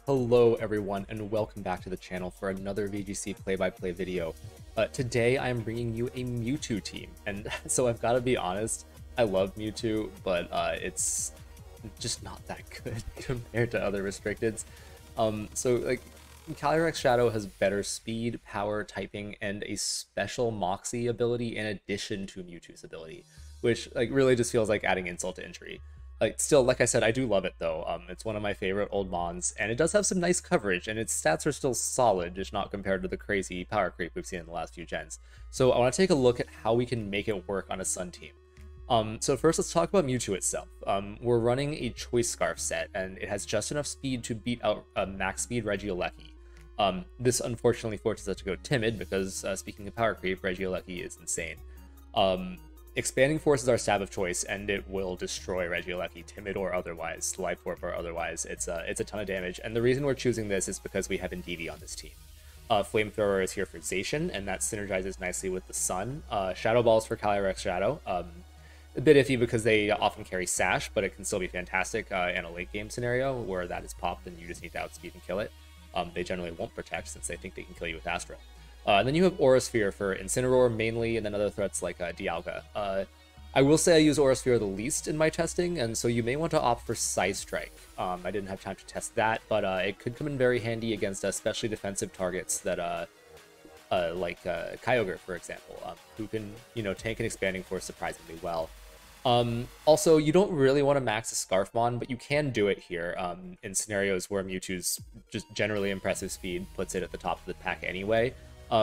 Hello everyone and welcome back to the channel for another VGC play-by-play video. Today I am bringing you a Mewtwo team, and so I've got to be honest, I love Mewtwo, but it's just not that good compared to other restricteds. Calyrex Shadow has better speed, power, typing, and a special Moxie ability in addition to Mewtwo's ability, which really just feels like adding insult to injury. Still, like I said, I do love it though. It's one of my favorite old mons, and it does have some nice coverage, and its stats are still solid, just not compared to the crazy power creep we've seen in the last few gens. So I want to take a look at how we can make it work on a Sun team. So first, let's talk about Mewtwo itself. We're running a Choice Scarf set, and it has just enough speed to beat out max speed Regieleki. This unfortunately forces us to go Timid, because speaking of power creep, Regieleki is insane. Expanding Force is our stab of choice, and it will destroy Regieleki, Timid or otherwise, Life Orb or otherwise. It's a ton of damage, and the reason we're choosing this is because we have Indeedee on this team. Flamethrower is here for Zacian, and that synergizes nicely with the Sun. Shadow Balls for Calyrex Shadow. A bit iffy because they often carry Sash, but it can still be fantastic in a late game scenario where that is popped and you just need to outspeed and kill it. They generally won't protect since they think they can kill you with Astro. And then you have Aura Sphere for Incineroar mainly, and then other threats like Dialga. I will say I use Aura Sphere the least in my testing, and so you may want to opt for Psy Strike. I didn't have time to test that, but it could come in very handy against especially defensive targets that Kyogre, for example, who can tank an Expanding Force surprisingly well. Also, you don't really want to max a Scarfmon, but you can do it here in scenarios where Mewtwo's just generally impressive speed puts it at the top of the pack anyway.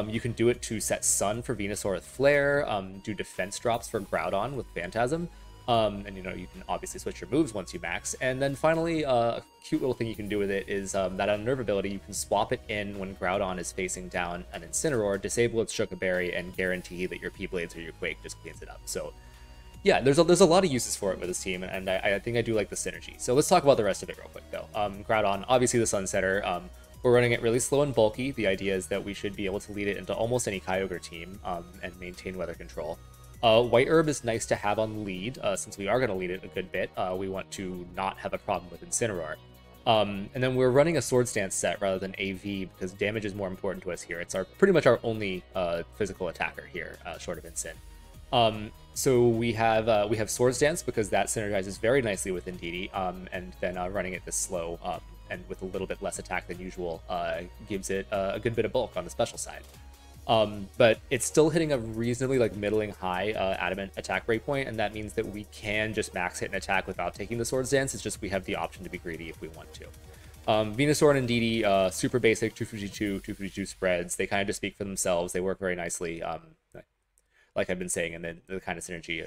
You can do it to set Sun for Venusaur with Flare, do defense drops for Groudon with Phantasm, and you can obviously switch your moves once you max. And then finally, a cute little thing you can do with it is that on Nerve ability, you can swap it in when Groudon is facing down an Incineroar, disable its Shook Berry, and guarantee that your P-Blades or your Quake just cleans it up. So yeah, there's a lot of uses for it with this team, and I think I do like the synergy. So let's talk about the rest of it real quick though. Groudon, obviously the Sunsetter. We're running it really slow and bulky. The idea is that we should be able to lead it into almost any Kyogre team and maintain weather control. White Herb is nice to have on lead, since we are going to lead it a good bit. We want to not have a problem with Incineroar. And then we're running a Sword Stance set rather than AV because damage is more important to us here. It's pretty much our only physical attacker here, short of Incin. So we have Sword Stance because that synergizes very nicely with Indeedee, and then running it this slow and with a little bit less attack than usual gives it a good bit of bulk on the special side. But it's still hitting a reasonably middling high adamant attack breakpoint, and that means that we can just max hit an attack without taking the Sword Stance. It's just we have the option to be greedy if we want to. Venusaur and Indeedee, super basic 252 spreads. They kind of just speak for themselves. They work very nicely, like I've been saying, and then the kind of synergy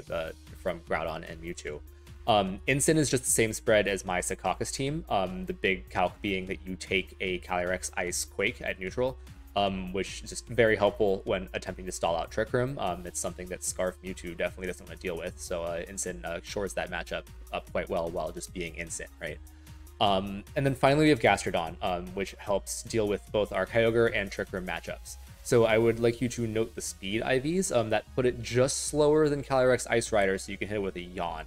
from Groudon and Mewtwo. Incin is just the same spread as my Secaucus team, the big calc being that you take a Calyrex Ice Quake at neutral, which is just very helpful when attempting to stall out Trick Room. It's something that Scarf Mewtwo definitely doesn't want to deal with, so Incin shores that matchup up quite well while just being Incin, right? And then finally we have Gastrodon, which helps deal with both our Kyogre and Trick Room matchups. So I would like you to note the speed IVs that put it just slower than Calyrex Ice Rider, so you can hit it with a Yawn.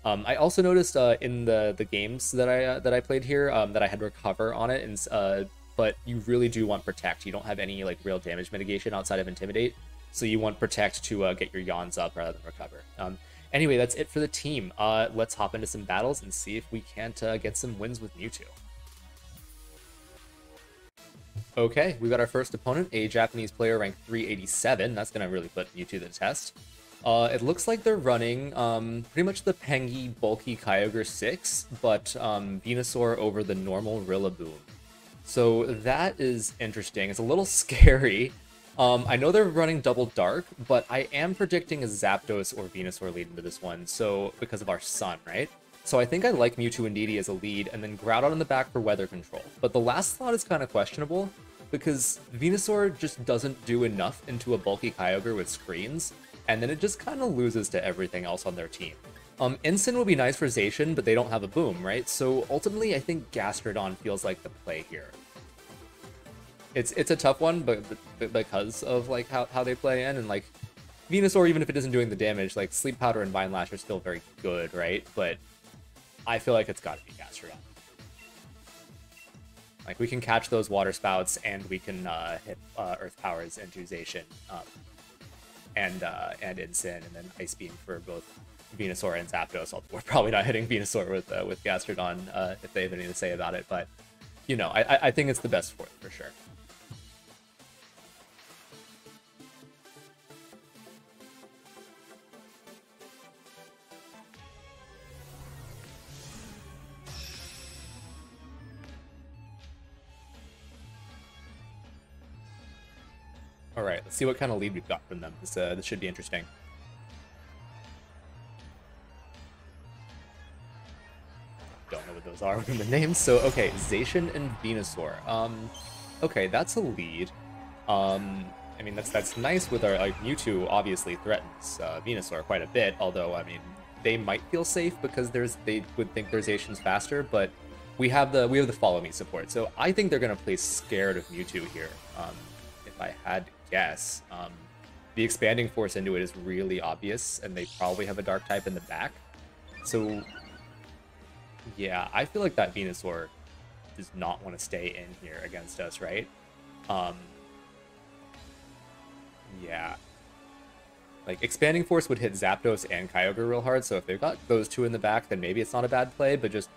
I also noticed in the games that I played here that I had Recover on it, and but you really do want Protect. You don't have any real damage mitigation outside of Intimidate, so you want Protect to get your Yawns up rather than Recover. Anyway, that's it for the team. Let's hop into some battles and see if we can't get some wins with Mewtwo. Okay, we got our first opponent, a Japanese player ranked 387. That's gonna really put Mewtwo to the test. It looks like they're running pretty much the Pengy bulky Kyogre 6, but Venusaur over the normal Rillaboom. So that is interesting. It's a little scary. I know they're running Double Dark, but I am predicting a Zapdos or Venusaur lead into this one, so because of our Sun, right? So I think I like Mewtwo Indeedee as a lead, and then Groudon in the back for weather control. But the last thought is kind of questionable, because Venusaur just doesn't do enough into a bulky Kyogre with screens, and then it just kind of loses to everything else on their team. Incin will be nice for Zacian, but they don't have a boom, right? So ultimately, I think Gastrodon feels like the play here. It's a tough one, but because of how they play in, and Venusaur, even if it isn't doing the damage, Sleep Powder and Vine Lash are still very good, right? But I feel like it's got to be Gastrodon. Like, we can catch those water spouts, and we can hit Earth Powers into Zacian, and Incin, and then Ice Beam for both Venusaur and Zapdos. We're probably not hitting Venusaur with Gastrodon if they have anything to say about it, but, you know, I think it's the best fourth for sure. All right, let's see what kind of lead we've got from them. This should be interesting. Don't know what those are in the names. So, okay, Zacian and Venusaur. Okay, that's a lead. I mean, that's nice with our, like, Mewtwo obviously threatens Venusaur quite a bit, although, I mean, they might feel safe because they would think their Zacian's faster, but we have the follow me support. So I think they're gonna play scared of Mewtwo here. If I had to guess, the expanding force into it is really obvious, and they probably have a dark type in the back. So yeah, I feel like that Venusaur does not want to stay in here against us, right? Yeah. Like, expanding force would hit Zapdos and Kyogre real hard, so if they've got those two in the back, then maybe it's not a bad play, but just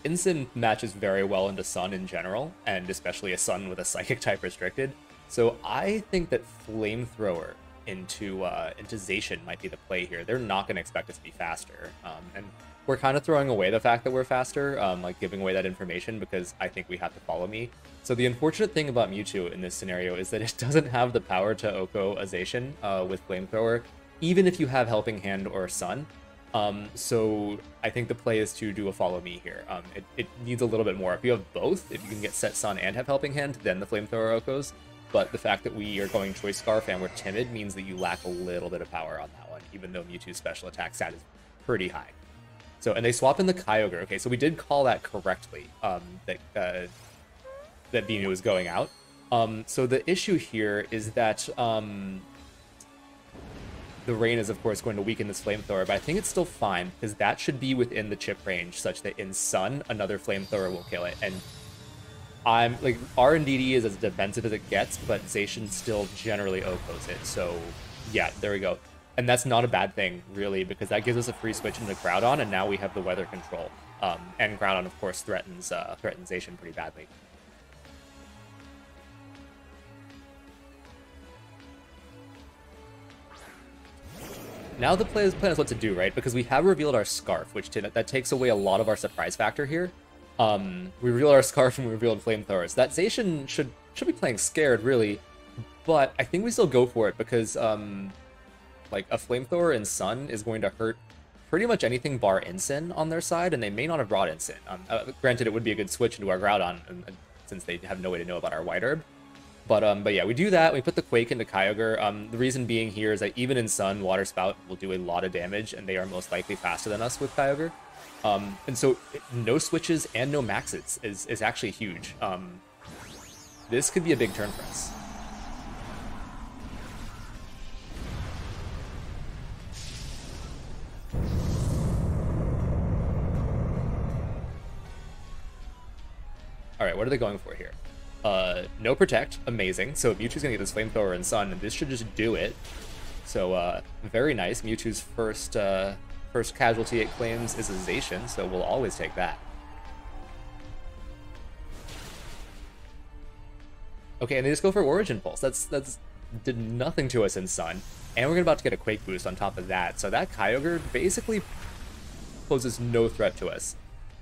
Incin matches very well into Sun in general, and especially a Sun with a Psychic type restricted. So I think that Flamethrower into Zacian might be the play here. They're not going to expect us to be faster, and we're kind of throwing away the fact that we're faster, like giving away that information, because I think we have to follow me. So the unfortunate thing about Mewtwo in this scenario is that it doesn't have the power to Oko a Zacian with Flamethrower, even if you have Helping Hand or Sun. So I think the play is to do a follow me here. It needs a little bit more. If you have both, if you can get Set Sun and have Helping Hand, then the Flamethrower Okos. But the fact that we are going Choice Scarf and we're timid means that you lack a little bit of power on that one, even though Mewtwo's special attack stat is pretty high. So, and they swap in the Kyogre. Okay, so we did call that correctly, that Venu is going out. So the issue here is that the Rain is, of course, going to weaken this Flamethrower, but I think it's still fine, because that should be within the chip range, such that in Sun, another Flamethrower will kill it. And I'm like, our Indeedee is as defensive as it gets, but Zacian still generally Okos it. So yeah, there we go. And that's not a bad thing, really, because that gives us a free switch into Groudon, and now we have the weather control. And Groudon, of course, threatens Zacian pretty badly. Now the plan is what to do, right? Because we have revealed our Scarf, which that takes away a lot of our surprise factor here. We revealed our Scarf and we revealed Flamethrowers. That Zacian should be playing scared, really, but I think we still go for it because like a Flamethrower in Sun is going to hurt pretty much anything bar Incin on their side, and they may not have brought Incin. Granted, it would be a good switch into our Groudon, since they have no way to know about our White Herb. But yeah, we do that. We put the Quake into Kyogre. The reason being here is that even in Sun, Water Spout will do a lot of damage, and they are most likely faster than us with Kyogre. And so no switches and no maxes is actually huge. This could be a big turn for us. All right, what are they going for here? No Protect, amazing. So Mewtwo's gonna get this Flamethrower in Sun, and this should just do it. So very nice. Mewtwo's first casualty it claims is a Zacian, so we'll always take that. Okay, and they just go for Origin Pulse. That's did nothing to us in Sun, and we're about to get a Quake boost on top of that. So that Kyogre basically poses no threat to us.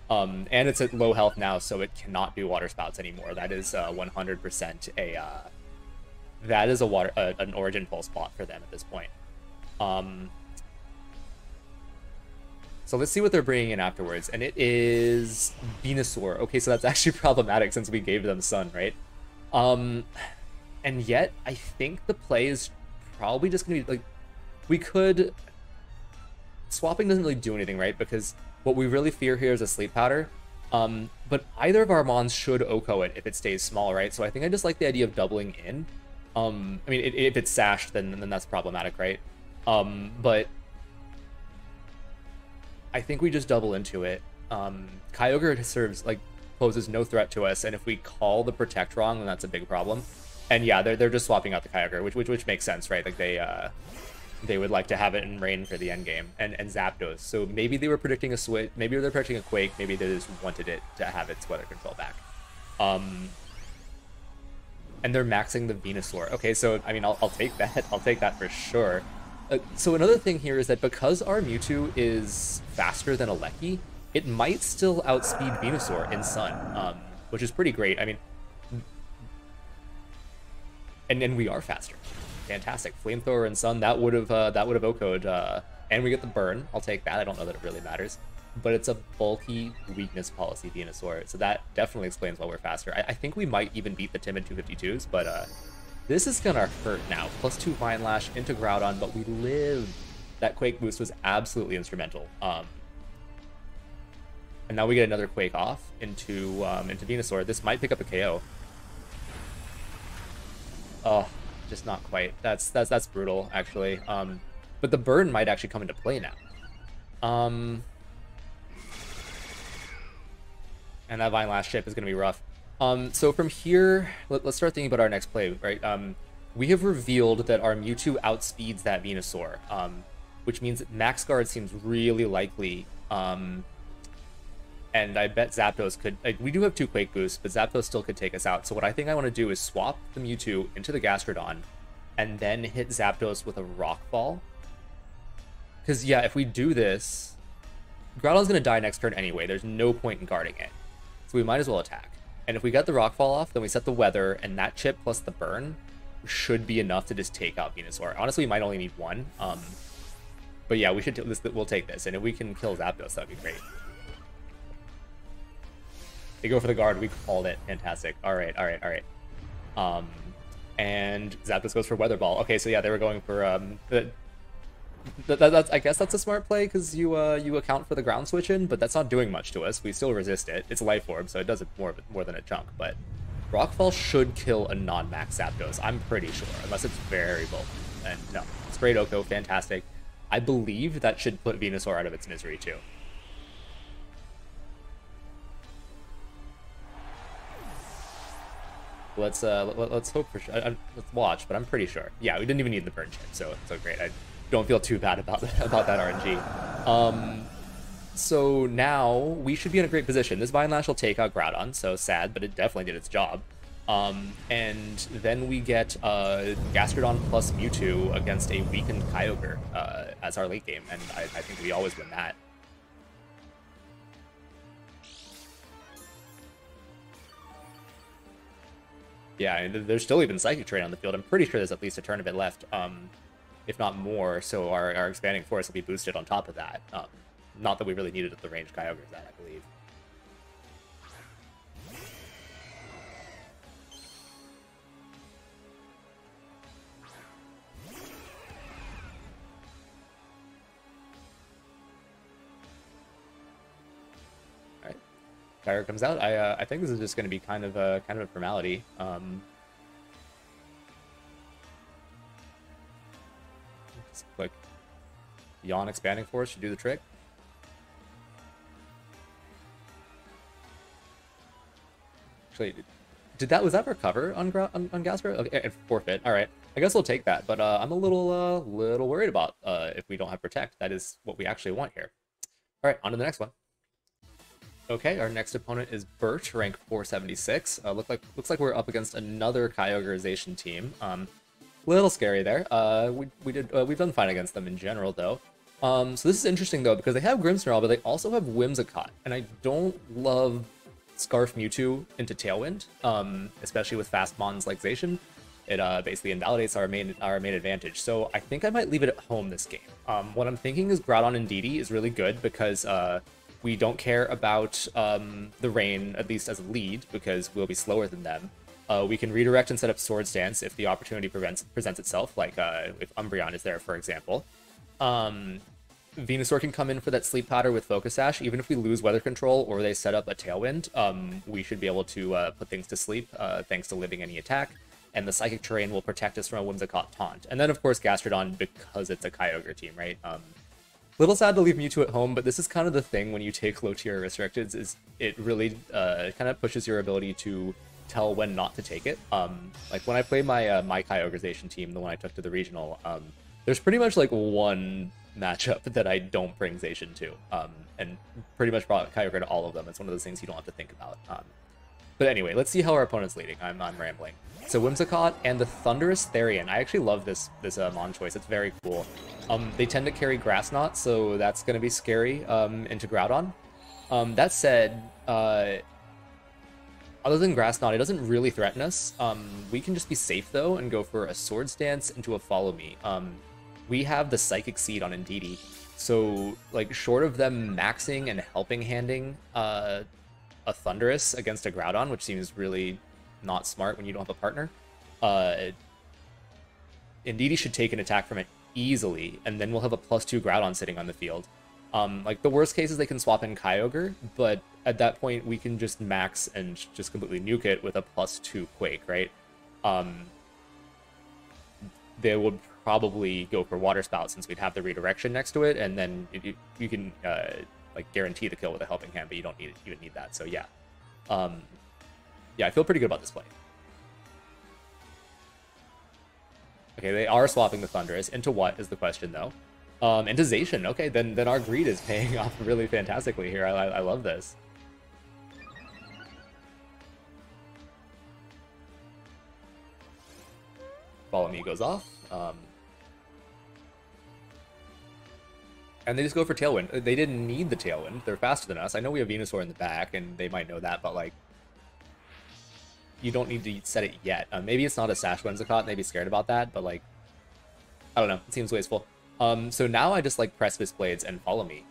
And it's at low health now, so it cannot do Water Spouts anymore. That is 100% an Origin Pulse bot for them at this point. So let's see what they're bringing in afterwards, and it is Venusaur. Okay, so that's actually problematic since we gave them Sun, right? And yet I think the play is probably just gonna be like, we could, swapping doesn't really do anything, right? Because what we really fear here is a Sleep Powder. But either of our Mons should Oko it if it stays small, right? So I think I just like the idea of doubling in. I mean, if it's sashed, then that's problematic, right? But I think we just double into it. Kyogre serves, like, poses no threat to us, and if we call the Protect wrong, then that's a big problem. And yeah, they're just swapping out the Kyogre, which makes sense, right? Like they would like to have it in rain for the end game, and Zapdos. So maybe they were predicting a switch, maybe they're predicting a Quake, maybe they just wanted it to have its weather control back. And they're maxing the Venusaur. Okay, so I mean, I'll take that. I'll take that for sure. So another thing here is that because our Mewtwo is faster than Alecki, it might still outspeed Venusaur in Sun, which is pretty great. I mean, and we are faster. Fantastic. Flamethrower and Sun, that would have OHKO'd, and we get the burn. I'll take that. I don't know that it really matters, but it's a bulky weakness policy Venusaur, so that definitely explains why we're faster. I think we might even beat the timid 252s, but this is gonna hurt now. +2 Vine Lash into Groudon, but we lived. That Quake boost was absolutely instrumental. And now we get another Quake off into Venusaur. This might pick up a KO. Oh, just not quite. That's brutal, actually. But the burn might actually come into play now. And that Vine Lash chip is going to be rough. So from here, let's start thinking about our next play, right? We have revealed that our Mewtwo outspeeds that Venusaur, which means that Max Guard seems really likely. And I bet Zapdos could... Like, we do have 2 Quake boosts, but Zapdos still could take us out. So what I think I want to do is swap the Mewtwo into the Gastrodon, and then hit Zapdos with a Rock Ball. Because, yeah, if we do this, Groudon's going to die next turn anyway. There's no point in guarding it. So we might as well attack. And if we get the Rock Fall off, then we set the Weather, and that chip plus the burn should be enough to just take out Venusaur. Honestly, we might only need 1. But yeah, we'll take this. And if we can kill Zapdos, that'd be great. They go for the guard. We called it. Fantastic. All right. And Zapdos goes for Weather Ball. Okay, so yeah, they were going for that's I guess that's a smart play because you account for the ground switch in, but that's not doing much to us. We still resist it. It's Life Orb, so it does it more than a chunk. But Rockfall should kill a non-max Zapdos. I'm pretty sure, unless it's very bulky. And no, it's great OHKO, fantastic. I believe that should put Venusaur out of its misery too. Let's hope for sure. Let's watch, but I'm pretty sure. Yeah, we didn't even need the burn chip, so great. I don't feel too bad about that RNG. So now we should be in a great position. This Vine Lash will take out Groudon, so sad, but it definitely did its job. And then we get Gastrodon plus Mewtwo against a weakened Kyogre as our late game, and I think we always win that. Yeah, and there's still even Psychic Terrain on the field. I'm pretty sure there's at least a turn of it left, if not more, so our Expanding Force will be boosted on top of that. Not that we really needed the range Kyogre's at, I believe. Alright. Kyogre comes out. I think this is just going to be kind of a formality. Just click Yawn Expanding Force should do the trick. Actually, was that recover on Gastro? Okay, and forfeit. All right, I guess we'll take that. But I'm a little worried about if we don't have Protect. That is what we actually want here. All right, on to the next one. Okay, our next opponent is Bert, rank 476. Looks like we're up against another Kyogreization team. Little scary there. We've done fine against them in general though. So this is interesting though because they have Grimmsnarl, but they also have Whimsicott, and I don't love Scarf Mewtwo into Tailwind, especially with fast mons like Zacian. It basically invalidates our main advantage. So I think I might leave it at home this game. What I'm thinking is Groudon and Indeedee is really good because we don't care about the rain, at least as a lead, because we'll be slower than them. We can redirect and set up Swords Dance if the opportunity presents itself, like if Umbreon is there, for example. Venusaur can come in for that Sleep Powder with Focus Sash. Even if we lose Weather Control or they set up a Tailwind, we should be able to put things to sleep thanks to living any attack. And the Psychic Terrain will protect us from a Whimsicott Taunt. And then, of course, Gastrodon, because it's a Kyogre team, right? Little sad to leave Mewtwo at home, but this is kind of the thing when you take low tier restricted, is it really kind of pushes your ability to tell when not to take it. Like when I play my my Kyogre Zacian team, the one I took to the regional, there's pretty much like one matchup that I don't bring Zacian to, and pretty much brought Kyogre to all of them. It's one of those things you don't have to think about. But anyway, let's see how our opponent's leading. I'm rambling. So Whimsicott and the Thundurus-T. I actually love this Mon choice. It's very cool. They tend to carry Grass Knot, so that's going to be scary into Groudon. That said, other than Grass Knot, it doesn't really threaten us. We can just be safe, though, and go for a Swords Dance into a Follow Me. We have the Psychic Seed on Indeedee, so, like, short of them maxing and helping handing a Thundurus against a Groudon, which seems really not smart when you don't have a partner, Indeedee should take an attack from it easily, and then we'll have a +2 Groudon sitting on the field. Like, the worst case is they can swap in Kyogre, but at that point we can just max and just completely nuke it with a +2 Quake, right? They would probably go for Water Spout since we'd have the redirection next to it, and then you can like guarantee the kill with a Helping Hand, but you don't even need that. So yeah, yeah, I feel pretty good about this play. Okay, they are swapping the Thundurus. Into what is the question, though? Into Zacian. Okay, then our greed is paying off really fantastically here. I love this. Follow Me goes off. And they just go for Tailwind. They didn't need the Tailwind. They're faster than us. I know we have Venusaur in the back, and they might know that, but, like, you don't need to set it yet. Maybe it's not a Sash Whimsicott, maybe scared about that, but, like, I don't know. It seems wasteful. So now I just, like, press Fist Blades and Follow Me.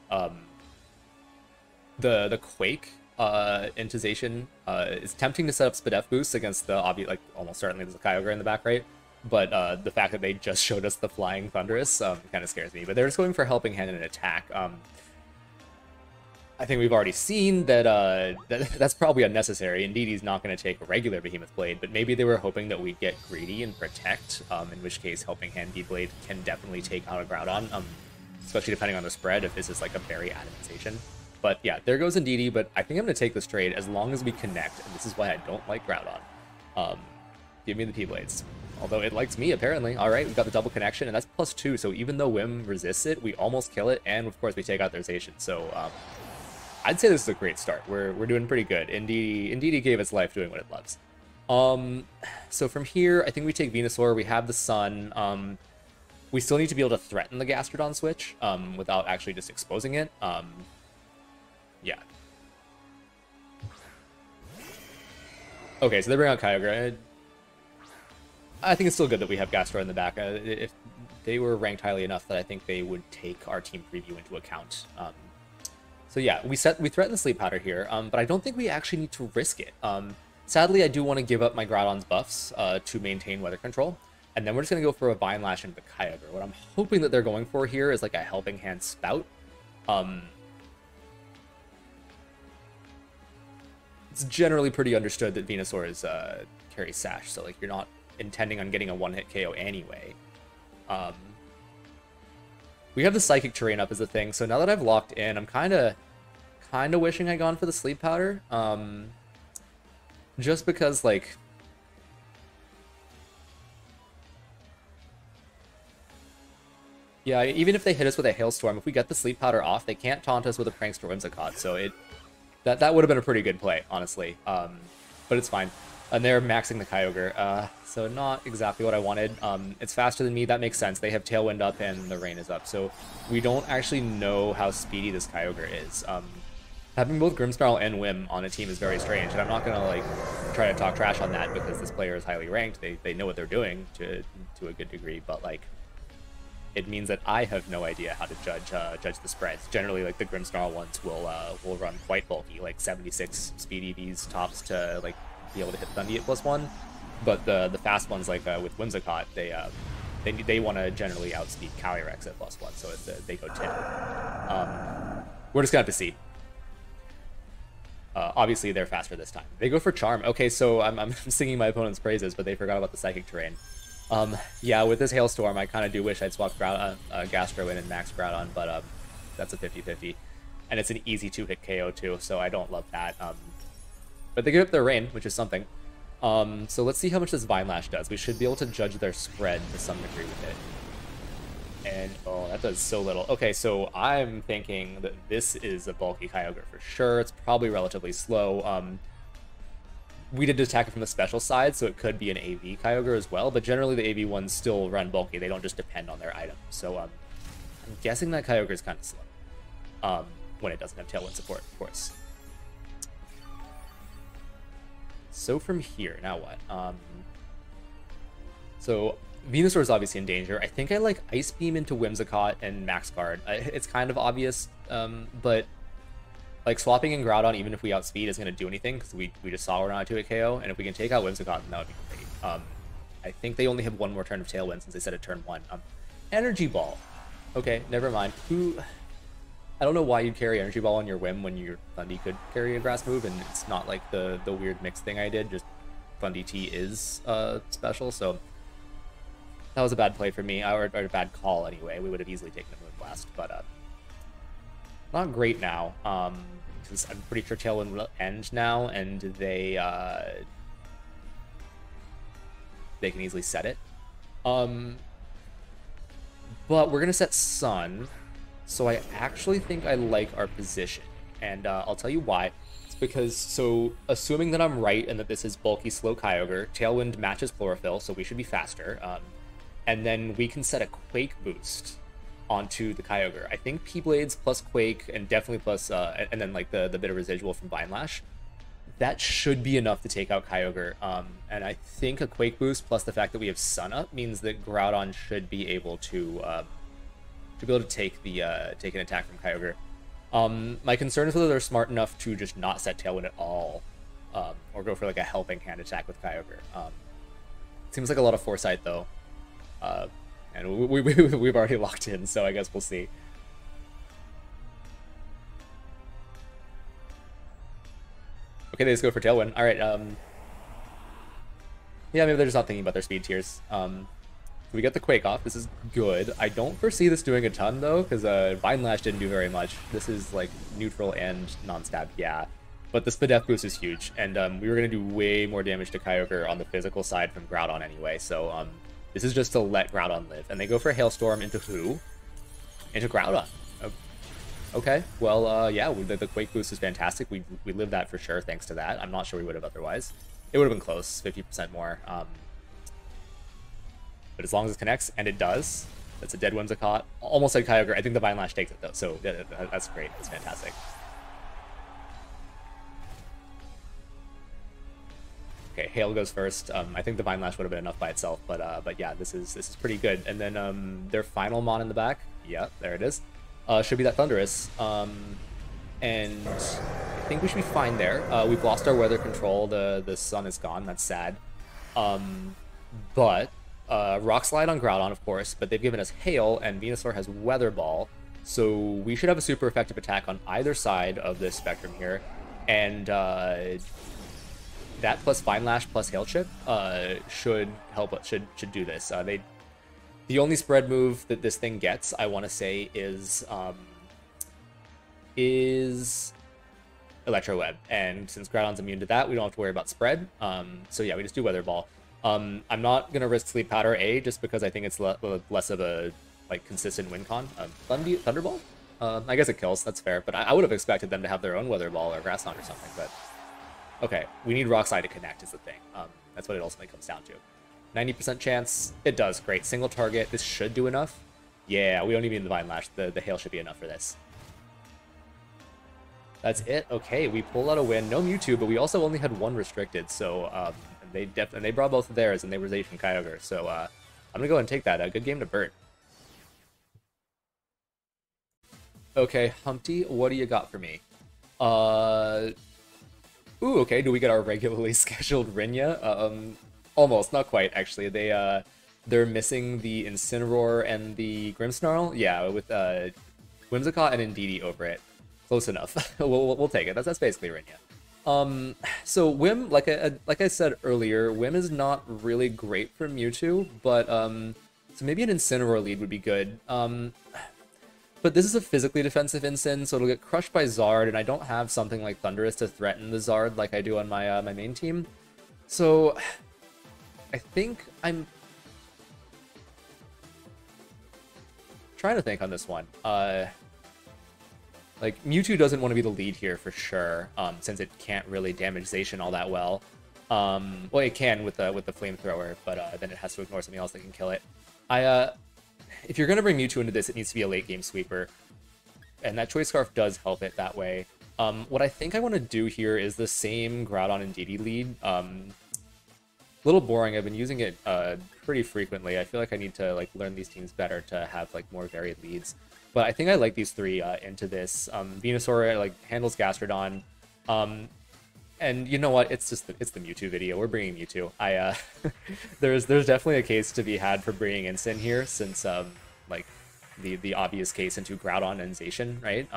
The Quake into Zacian is tempting to set up Spadef boosts against the obvious, like, almost certainly there's a Kyogre in the back, right? But the fact that they just showed us the Flying Thundurus kind of scares me. But they're just going for Helping Hand and an attack. I think we've already seen that, that's probably unnecessary. Indeedee's not going to take a regular Behemoth Blade, but maybe they were hoping that we'd get greedy and protect, in which case Helping Hand D-Blade can definitely take out a Groudon, especially depending on the spread if this is like a very adamantization. But yeah, there goes Indeedee, but I think I'm going to take this trade as long as we connect, and this is why I don't like Groudon. Give me the P-Blades. Although it likes me, apparently. Alright, we've got the double connection, and that's +2, so even though Whim resists it, we almost kill it, and of course we take out their Zacian. So, I'd say this is a great start. We're doing pretty good. Indeedee gave its life doing what it loves. So from here, I think we take Venusaur, we have the Sun. We still need to be able to threaten the Gastrodon switch, without actually just exposing it. Yeah. Okay, so they bring out Kyogre. I think it's still good that we have Gastrodon in the back. If they were ranked highly enough that I think they would take our team preview into account. So yeah, we threaten the Sleep Powder here, but I don't think we actually need to risk it. Sadly, I do want to give up my Groudon's buffs to maintain weather control, and then we're just going to go for a Vine Lash into Kyogre. What I'm hoping that they're going for here is like a Helping Hand Spout. It's generally pretty understood that Venusaur is carries Sash, so like you're not intending on getting a one-hit KO anyway. We have the Psychic Terrain up as a thing, so now that I've locked in, I'm kind of wishing I'd gone for the Sleep Powder. Just because, like... Yeah, even if they hit us with a Hailstorm, if we get the Sleep Powder off, they can't taunt us with a Prankster Whimsicott, so that would have been a pretty good play, honestly. But it's fine. And they're maxing the Kyogre, so not exactly what I wanted. It's faster than me, that makes sense. They have Tailwind up and the Rain is up, so we don't actually know how speedy this Kyogre is. Having both Grimmsnarl and Whim on a team is very strange, and I'm not gonna like try to talk trash on that because this player is highly ranked. They know what they're doing to a good degree, but like it means that I have no idea how to judge the spreads. Generally, like the Grimmsnarl ones will run quite bulky, like 76 speed EVs tops to like be able to hit Thundee at +1, but the fast ones like with Whimsicott, they want to generally outspeed Calyrex at +1, so they go 10. We're just gonna have to see. Obviously, they're faster this time. They go for Charm. Okay, so I'm singing my opponent's praises, but they forgot about the Psychic Terrain. Yeah, with this Hailstorm, I kind of do wish I'd swapped Gastro in and Max Groudon, but that's a 50-50. And it's an easy 2-hit KO too, so I don't love that. But they give up their rain, which is something. So let's see how much this Vine Lash does. We should be able to judge their spread to some degree with it. And, oh, that does so little. Okay, so I'm thinking that this is a bulky Kyogre for sure. It's probably relatively slow. We did attack it from the special side, so it could be an AV Kyogre as well, but generally the AV ones still run bulky. They don't just depend on their item. So I'm guessing that Kyogre is kind of slow when it doesn't have Tailwind support, of course. So from here, now what? So Venusaur is obviously in danger. I think I like Ice Beam into Whimsicott and Max Guard. It's kind of obvious, but like swapping in Groudon, even if we outspeed, isn't going to do anything because we just saw we're not a 2-hit KO. And if we can take out Whimsicott, then that would be great. I think they only have one more turn of Tailwind since they said it turn 1. Energy Ball. Okay, never mind. I don't know why you'd carry Energy Ball on your Whim when your Thundee could carry a grass move, and it's not like the weird mix thing I did. Just Thundee-T is special, so that was a bad play for me, or a bad call anyway. We would have easily taken a Moonblast, but not great now, because I'm pretty sure Tailwind will end now, and they can easily set it. But we're gonna set Sun. So I actually think I like our position, and I'll tell you why. It's because, so assuming that I'm right and that this is bulky slow Kyogre, Tailwind matches Chlorophyll, so we should be faster, and then we can set a Quake boost onto the Kyogre. I think P-Blades plus Quake, and definitely plus, and then like the bit of residual from Vine Lash, that should be enough to take out Kyogre. And I think a Quake boost plus the fact that we have Sun up means that Groudon should be able to take an attack from Kyogre. My concern is whether they're smart enough to just not set Tailwind at all, or go for like a helping hand attack with Kyogre. Seems like a lot of foresight though, and we've already locked in, so I guess we'll see. Okay, they just go for Tailwind. All right. Yeah, maybe they're just not thinking about their speed tiers. We get the Quake off. This is good. I don't foresee this doing a ton, though, because Vine Lash didn't do very much. This is, like, neutral and non-stab, yeah. But the Spadef boost is huge, and we were going to do way more damage to Kyogre on the physical side from Groudon anyway, so this is just to let Groudon live. And they go for a Hailstorm into who? Into Groudon. Okay, well, yeah, the Quake boost is fantastic. We lived that for sure, thanks to that. I'm not sure we would have otherwise. It would have been close, 50% more. But as long as it connects, and it does, that's a dead Whimsicott. Almost like Kyogre. I think the Vine Lash takes it, though, so that's great. That's fantastic. Okay, Hail goes first. I think the Vine Lash would have been enough by itself, but yeah, this is pretty good. And then their final Mon in the back. Yeah, there it is. Should be that Thundurus. And I think we should be fine there. We've lost our weather control. The sun is gone. That's sad. But Rock Slide on Groudon, of course, but they've given us Hail, and Venusaur has Weather Ball, so we should have a super effective attack on either side of this spectrum here, and that plus Vine Lash plus Hail Chip should help. Should do this. The only spread move that this thing gets, I want to say, is Electro Web, and since Groudon's immune to that, we don't have to worry about spread. So yeah, we just do Weather Ball. I'm not gonna risk Sleep Powder just because I think it's less of a like consistent win con. Thunderball? I guess it kills. That's fair, but I would have expected them to have their own Weather Ball or Grass Knot or something. But okay, we need Rock Slide to connect is the thing. That's what it ultimately comes down to. 90% chance. It does. Great. Single target. This should do enough. Yeah, we don't even need the Vine Lash. The Hail should be enough for this. That's it. Okay, we pulled out a win. No Mewtwo, but we also only had one restricted, so they brought both of theirs, and they were Zacian Kyogre. So I'm gonna go ahead and take that. A good game to burn. Okay, Humpty, what do you got for me? Ooh, okay. Do we get our regularly scheduled Rinya? Almost, not quite actually. They're missing the Incineroar and the Grimmsnarl. Yeah, with Whimsicott and Indeedee over it. Close enough. we'll take it. That's basically Rinya. So Whim, like I said earlier, Whim is not really great for Mewtwo, but so maybe an Incineroar lead would be good. But this is a physically defensive Incin, so it'll get crushed by Zard, and I don't have something like Thundurus to threaten the Zard like I do on my my main team. So I think I'm trying to think on this one. Like, Mewtwo doesn't want to be the lead here for sure, since it can't really damage Zacian all that well. Well, it can with the flamethrower, but then it has to ignore something else that can kill it. If you're gonna bring Mewtwo into this, it needs to be a late game sweeper, and that Choice Scarf does help it that way. What I think I want to do here is the same Groudon and Indeedee lead. A little boring. I've been using it pretty frequently. I feel like I need to like learn these teams better to have like more varied leads. But I think I like these three into this. Venusaur like handles Gastrodon, and you know what? It's the Mewtwo video. We're bringing Mewtwo. There's definitely a case to be had for bringing Incin here, since like the obvious case into Groudon and Zacian, right?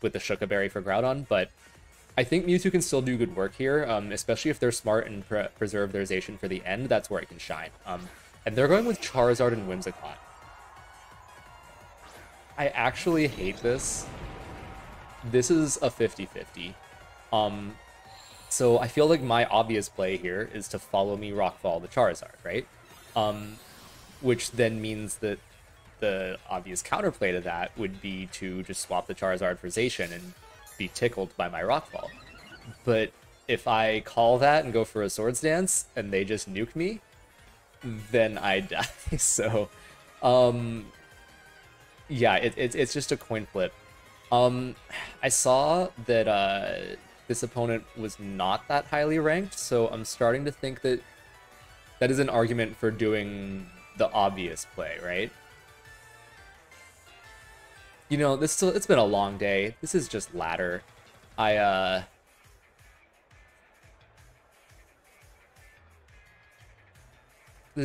With the Shuka Berry for Groudon, but I think Mewtwo can still do good work here, especially if they're smart and preserve their Zacian for the end. That's where it can shine. And they're going with Charizard and Whimsicott. I actually hate this. This is a 50-50. So I feel like my obvious play here is to follow me Rockfall the Charizard, right? Which then means that the obvious counterplay to that would be to just swap the Charizard for Zacian and be tickled by my Rockfall. But if I call that and go for a Swords Dance and they just nuke me, then I die. So, yeah, it's just a coin flip. I saw that this opponent was not that highly ranked, so I'm starting to think that that is an argument for doing the obvious play, right? You know, it's been a long day. This is just ladder. There's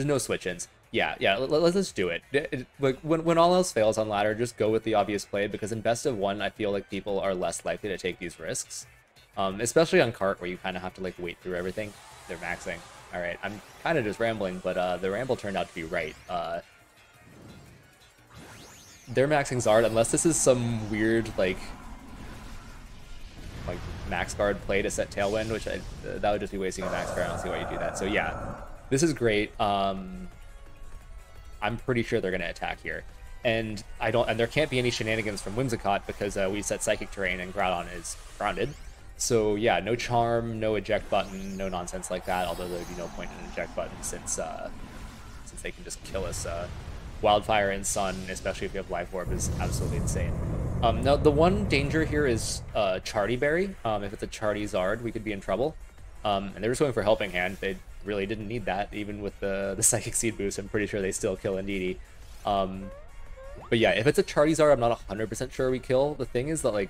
no switch-ins. Yeah, let's just do it. Like when all else fails on ladder, just go with the obvious play, because in best of one, I feel like people are less likely to take these risks. Especially on cart, where you kind of have to like wait through everything. They're maxing. All right, I'm kind of just rambling, but the ramble turned out to be right. They're maxing Zard, unless this is some weird like max guard play to set Tailwind, which that would just be wasting a max guard. I don't see why you do that. So yeah, this is great. I'm pretty sure they're gonna attack here, and there can't be any shenanigans from Whimsicott because we set Psychic Terrain and Groudon is grounded. So yeah, no charm, no eject button, no nonsense like that. Although there'd be no point in an eject button since they can just kill us. Wildfire and Sun, especially if you have Life Orb, is absolutely insane. Now, the one danger here is Charty Berry. If it's a Charty Zard, we could be in trouble. And they're just going for Helping Hand. They really didn't need that, even with the Psychic Seed boost. I'm pretty sure they still kill Indeedee. But yeah, if it's a Charty Zard, I'm not 100% sure we kill. The thing is that, like,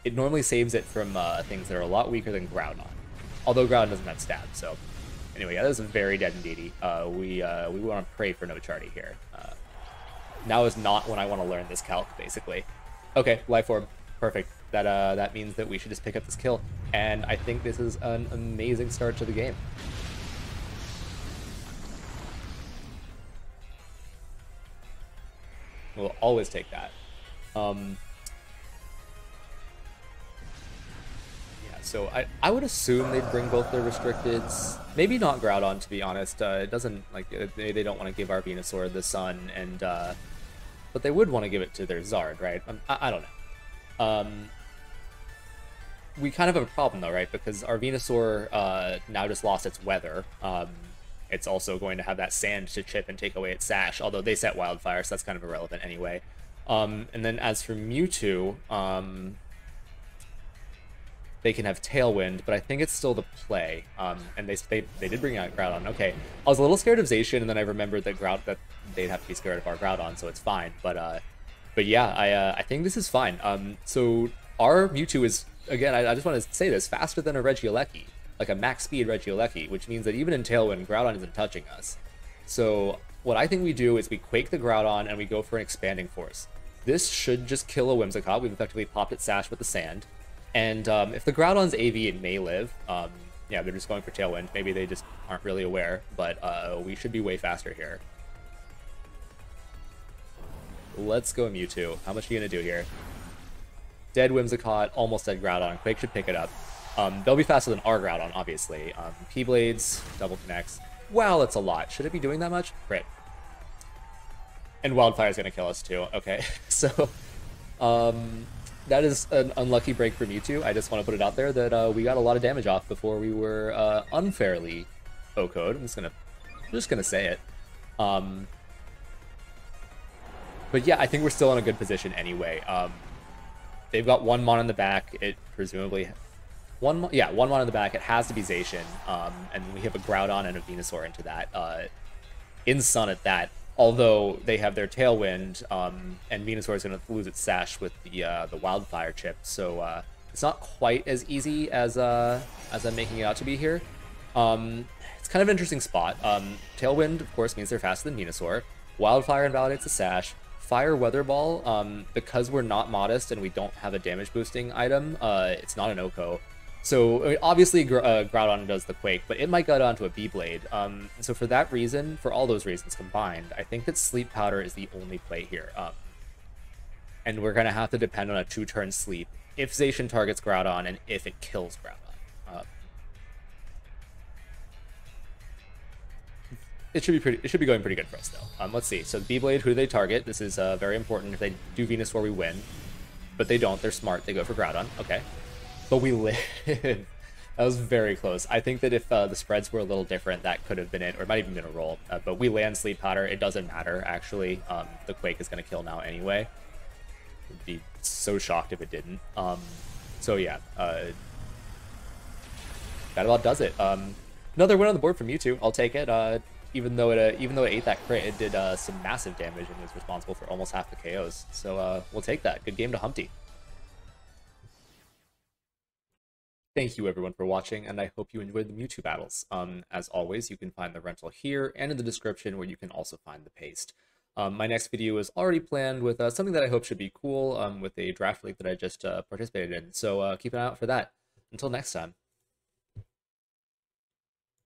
it normally saves it from things that are a lot weaker than Groudon. Although Groudon doesn't have stab, so... Anyway, yeah, this is very dead Indeedee. We want to pray for no Charty here. Now is not when I want to learn this calc, basically. Okay, Life Orb. Perfect. That means that we should just pick up this kill. And I think this is an amazing start to the game. We'll always take that. So I would assume they'd bring both their restricteds. Maybe not Groudon, to be honest. It doesn't, like, they don't want to give our Venusaur the Sun, and but they would want to give it to their Zard, right? I don't know. We kind of have a problem though, right? Because our Venusaur now just lost its weather. It's also going to have that sand to chip and take away its sash, although they set Wildfire, so that's kind of irrelevant anyway. And then as for Mewtwo, they can have Tailwind, but I think it's still the play. And they did bring out Groudon. Okay, I was a little scared of Zacian, and then I remembered that they'd have to be scared of our Groudon, so it's fine. But yeah, I think this is fine. So our Mewtwo is, again, I just want to say this, faster than a Regieleki, like a max speed Regieleki, which means that even in Tailwind, Groudon isn't touching us. So what I think we do is we Quake the Groudon and we go for an Expanding Force. This should just kill a Whimsicott. We've effectively popped its sash with the sand. And if the Groudon's AV, it may live. Yeah, they're just going for Tailwind. Maybe they just aren't really aware, but we should be way faster here. Let's go Mewtwo. How much are you gonna do here? Dead Whimsicott, almost dead Groudon. Quake should pick it up. They'll be faster than our Groudon, obviously. P-Blades, double connects. Wow, that's a lot. Should it be doing that much? Great. And Wildfire's gonna kill us too. Okay, so that is an unlucky break for Mewtwo. I just want to put it out there that we got a lot of damage off before we were unfairly OHKO'd. I'm just gonna say it. But yeah, I think we're still in a good position anyway. They've got one Mon in the back. It presumably one Mon in the back. It has to be Zacian, and we have a Groudon and a Venusaur into that. In Sun at that. Although they have their Tailwind, and Venusaur is going to lose its Sash with the Wildfire chip, so it's not quite as easy as I'm making it out to be here. It's kind of an interesting spot. Tailwind, of course, means they're faster than Venusaur. Wildfire invalidates the Sash. Fire Weather Ball, because we're not Modest and we don't have a damage boosting item, it's not an OHKO. So, I mean, obviously, Groudon does the Quake, but it might gut onto a B-Blade. So for that reason, for all those reasons combined, I think that Sleep Powder is the only play here. And we're going to have to depend on a 2-turn sleep if Zacian targets Groudon and if it kills Groudon. It should be going pretty good for us, though. Let's see. So B-Blade, who do they target? This is very important. If they do Venusaur, we win. But they don't. They're smart. They go for Groudon. Okay. But we live. That was very close. I think that if the spreads were a little different, that could have been it, or it might even been a roll. But we land Sleep Powder. It doesn't matter, actually. The Quake is going to kill now anyway. I'd be so shocked if it didn't. So yeah, that about does it. Another win on the board from Mewtwo. I'll take it. Even though it ate that crit, it did some massive damage and was responsible for almost half the KOs. So we'll take that. Good game to Humpty. Thank you everyone for watching, and I hope you enjoyed the Mewtwo battles. As always, you can find the rental here and in the description, where you can also find the paste. My next video is already planned with something that I hope should be cool, with a draft league that I just participated in. So keep an eye out for that. Until next time.